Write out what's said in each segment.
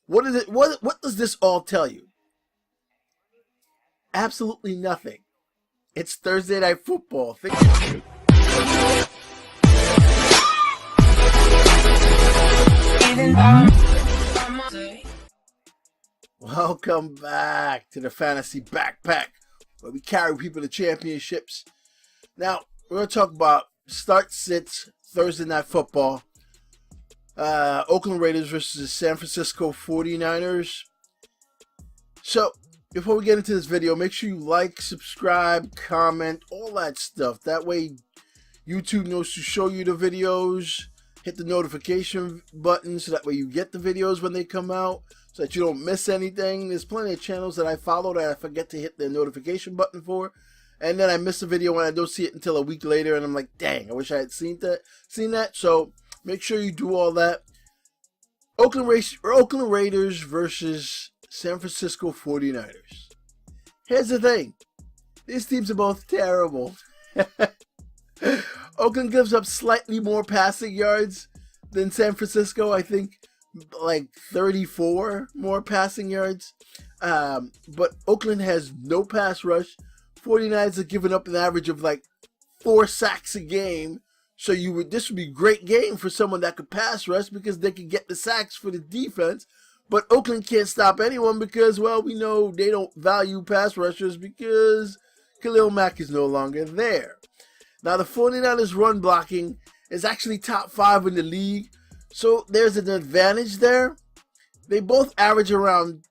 What is it? What does this all tell you? Absolutely nothing. It's Thursday Night Football. Welcome back to the Fantasy Backpack, where we carry people to championships. Now, we're going to talk about start-sits Thursday Night Football. Oakland Raiders versus the San Francisco 49ers. So, before we get into this video, make sure you like, subscribe, comment, all that stuff. That way, YouTube knows to show you the videos. Hit the notification button so that way you get the videos when they come out, so that you don't miss anything. There's plenty of channels that I follow that I forget to hit the notification button for, and then I miss a video when I don't see it until a week later, and I'm like, dang, I wish I had seen that. So make sure you do all that. Oakland Raiders versus San Francisco 49ers. Here's the thing. These teams are both terrible. Oakland gives up slightly more passing yards than San Francisco. I think like 34 more passing yards. But Oakland has no pass rush. 49ers are giving up an average of like 4 sacks a game. So this would be a great game for someone that could pass rush because they could get the sacks for the defense. But Oakland can't stop anyone because, well, we know they don't value pass rushers because Khalil Mack is no longer there. Now, the 49ers run blocking is actually top 5 in the league, so there's an advantage there. They both average around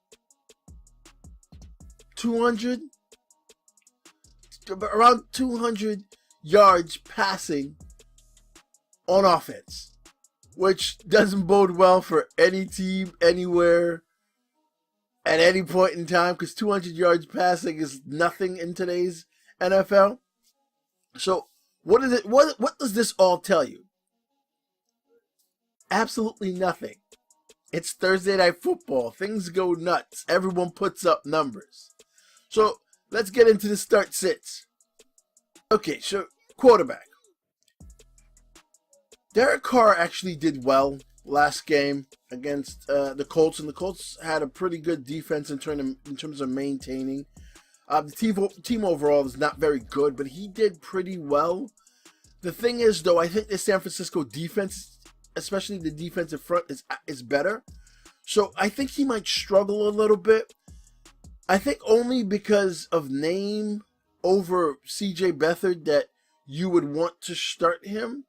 200 yards passing on offense, which doesn't bode well for any team anywhere at any point in time, because 200 yards passing is nothing in today's NFL. So what is it? What does this all tell you? Absolutely nothing. It's Thursday Night Football. Things go nuts. Everyone puts up numbers. So let's get into the start sits. Okay, so quarterback. Derek Carr actually did well last game against the Colts, and the Colts had a pretty good defense in terms of maintaining. The team overall is not very good, but he did pretty well. The thing is, though, I think the San Francisco defense, especially the defensive front, is better. So I think he might struggle a little bit. I think only because of name over C.J. Beathard that you would want to start him.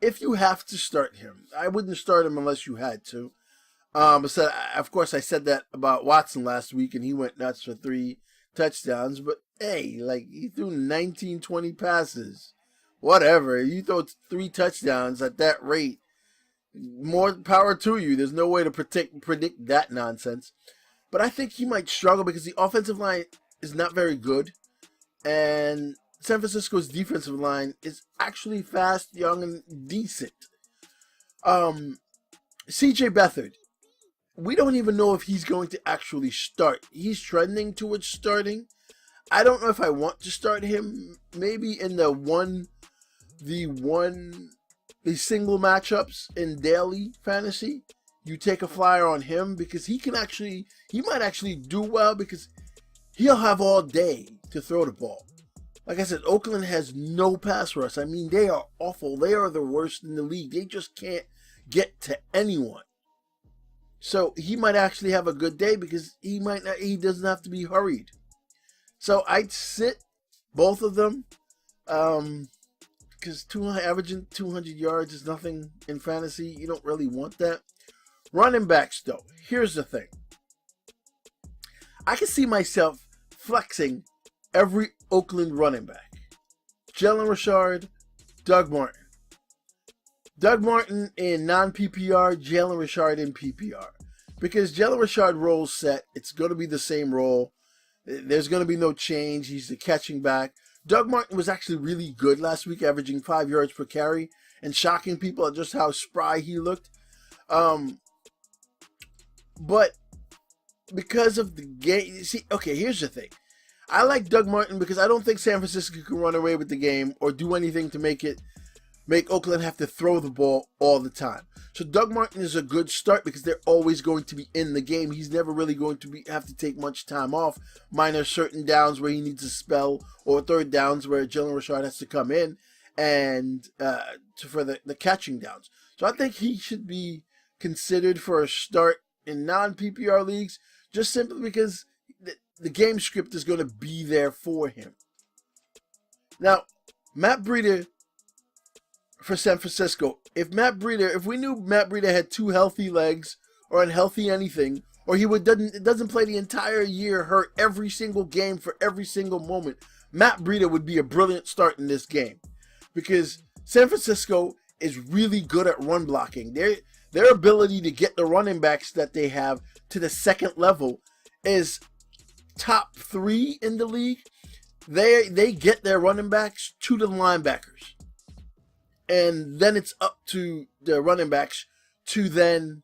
If you have to start him, I wouldn't start him unless you had to. Of course, I said that about Watson last week, and he went nuts for 3 touchdowns. But hey, like, he threw 19, 20 passes. Whatever. You throw 3 touchdowns at that rate, more power to you. There's no way to predict that nonsense. But I think he might struggle because the offensive line is not very good, and San Francisco's defensive line is actually fast, young, and decent. C.J. Beathard, we don't even know if he's going to actually start. He's trending towards starting. I don't know if I want to start him. Maybe in the single matchups in daily fantasy, you take a flyer on him because he might actually do well because he'll have all day to throw the ball. Like I said, Oakland has no pass rush. I mean, they are awful. They are the worst in the league. They just can't get to anyone. So he might actually have a good day because he doesn't have to be hurried. So I'd sit both of them because averaging 200 yards is nothing in fantasy. You don't really want that. Running backs, though, here's the thing. I can see myself flexing every Oakland running back. Jalen Richard, Doug Martin. Doug Martin in non-PPR, Jalen Richard in PPR. Because Jalen Richard role's set. It's going to be the same role. There's going to be no change. He's the catching back. Doug Martin was actually really good last week, averaging 5 yards per carry and shocking people at just how spry he looked. But because of the game, here's the thing. I like Doug Martin because I don't think San Francisco can run away with the game or do anything to make it make Oakland have to throw the ball all the time. So Doug Martin is a good start because they're always going to be in the game. He's never really going to have to take much time off, minus certain downs where he needs a spell, or third downs where Jalen Richard has to come in and for the catching downs. So I think he should be considered for a start in non-PPR leagues, just simply because the game script is going to be there for him. Now, Matt Breida for San Francisco. If we knew Matt Breida had 2 healthy legs or unhealthy anything, or he doesn't play the entire year hurt every single game for every single moment, Matt Breida would be a brilliant start in this game, because San Francisco is really good at run blocking. Their ability to get the running backs that they have to the second level is top 3 in the league. They get their running backs to the linebackers, and then it's up to the running backs to then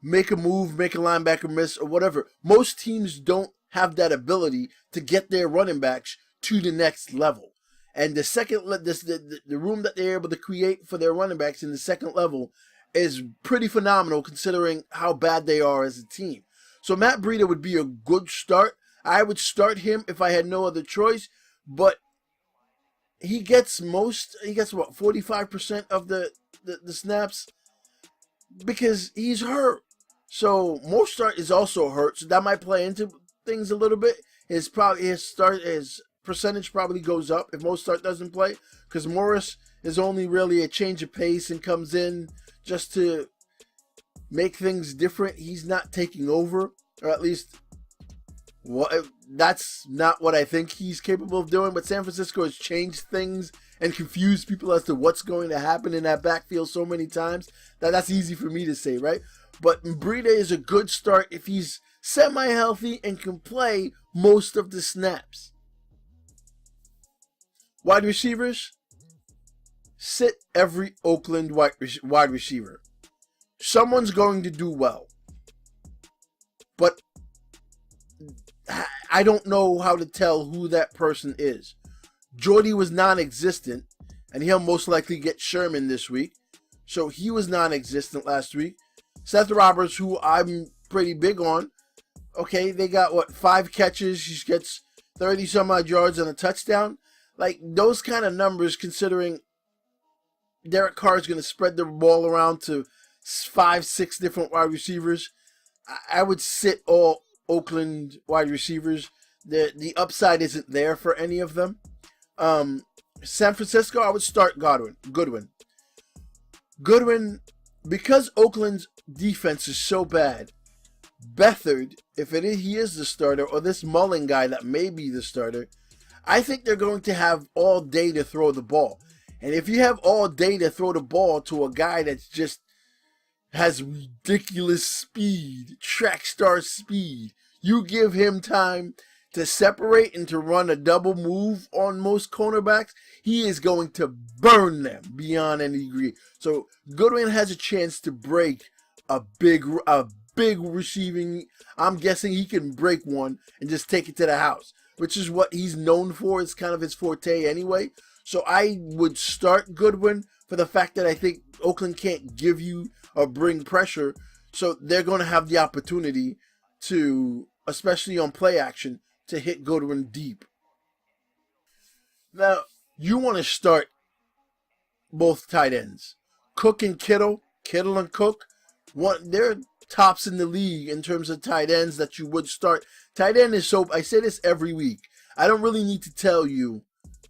make a move, make a linebacker miss, or whatever. Most teams don't have that ability to get their running backs to the next level. And the room that they're able to create for their running backs in the second level is pretty phenomenal, considering how bad they are as a team. So Matt Breida would be a good start. I would start him if I had no other choice, but he gets what, 45% of the snaps, because he's hurt. So Mostert is also hurt, so that might play into things a little bit. His percentage probably goes up if Mostert doesn't play, because Morris is only really a change of pace and comes in just to make things different. He's not taking over, or at least that's not what I think he's capable of doing. But San Francisco has changed things and confused people as to what's going to happen in that backfield so many times that's easy for me to say, right? But Breida is a good start if he's semi-healthy and can play most of the snaps. Wide receivers, sit every Oakland wide receiver. Someone's going to do well, but I don't know how to tell who that person is. Jordy was non-existent, and he'll most likely get Sherman this week, so he was non-existent last week. Seth Roberts, who I'm pretty big on, okay, they got 5 catches, he gets 30 some odd yards and a touchdown. Like, those kind of numbers, considering Derek Carr is going to spread the ball around to 5-6 different wide receivers, I would sit all Oakland wide receivers. The upside isn't there for any of them. San Francisco, I would start Goodwin. Because Oakland's defense is so bad, Beathard, he is the starter, or this Mullen guy that may be the starter, I think they're going to have all day to throw the ball. And if you have all day to throw the ball to a guy that's just has ridiculous speed, track star speed, you give him time to separate and to run a double move on most cornerbacks, he is going to burn them beyond any degree. So Goodwin has a chance to break a big receiving. I'm guessing he can break one and just take it to the house, which is what he's known for. It's kind of his forte anyway. So I would start Goodwin for the fact that I think Oakland can't give you or bring pressure. So they're going to have the opportunity to, especially on play action, to hit Goodwin deep. Now, you want to start both tight ends. Cook and Kittle and Cook, they're tops in the league in terms of tight ends that you would start. Tight end is so, I say this every week, I don't really need to tell you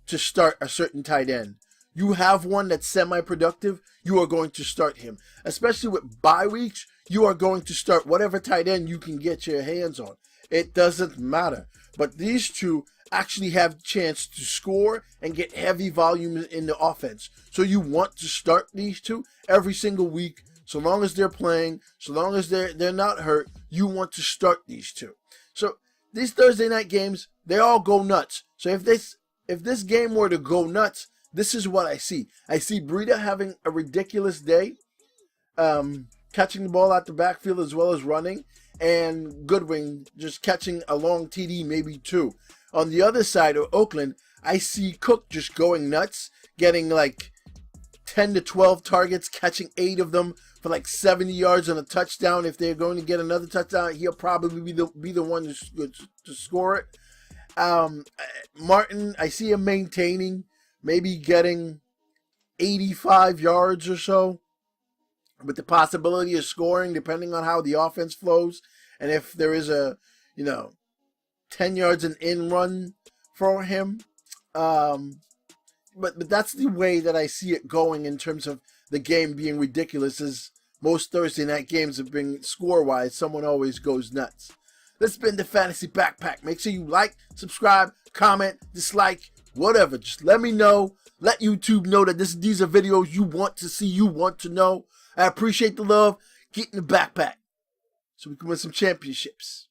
to start a certain tight end. You have one that's semi-productive, you are going to start him. Especially with bye weeks, you are going to start whatever tight end you can get your hands on. It doesn't matter. But these two actually have a chance to score and get heavy volume in the offense. So you want to start these two every single week. So long as they're playing, so long as they're not hurt, you want to start these two. So these Thursday night games, they all go nuts. So if this game were to go nuts, this is what I see. I see Breida having a ridiculous day, catching the ball out the backfield as well as running, and Goodwin just catching a long TD, maybe 2. On the other side of Oakland, I see Cook just going nuts, getting like 10 to 12 targets, catching 8 of them for like 70 yards and a touchdown. If they're going to get another touchdown, he'll probably be the one to score it. Martin, I see him maintaining, maybe getting 85 yards or so, with the possibility of scoring depending on how the offense flows. And if there is a, 10 yards an in run for him. But that's the way that I see it going in terms of the game being ridiculous, as most Thursday night games have been score-wise. Someone always goes nuts. This has been the Fantasy Backpack. Make sure you like, subscribe, comment, dislike, whatever. Just let me know. Let YouTube know that these are videos you want to see, you want to know. I appreciate the love. Get in the backpack so we can win some championships.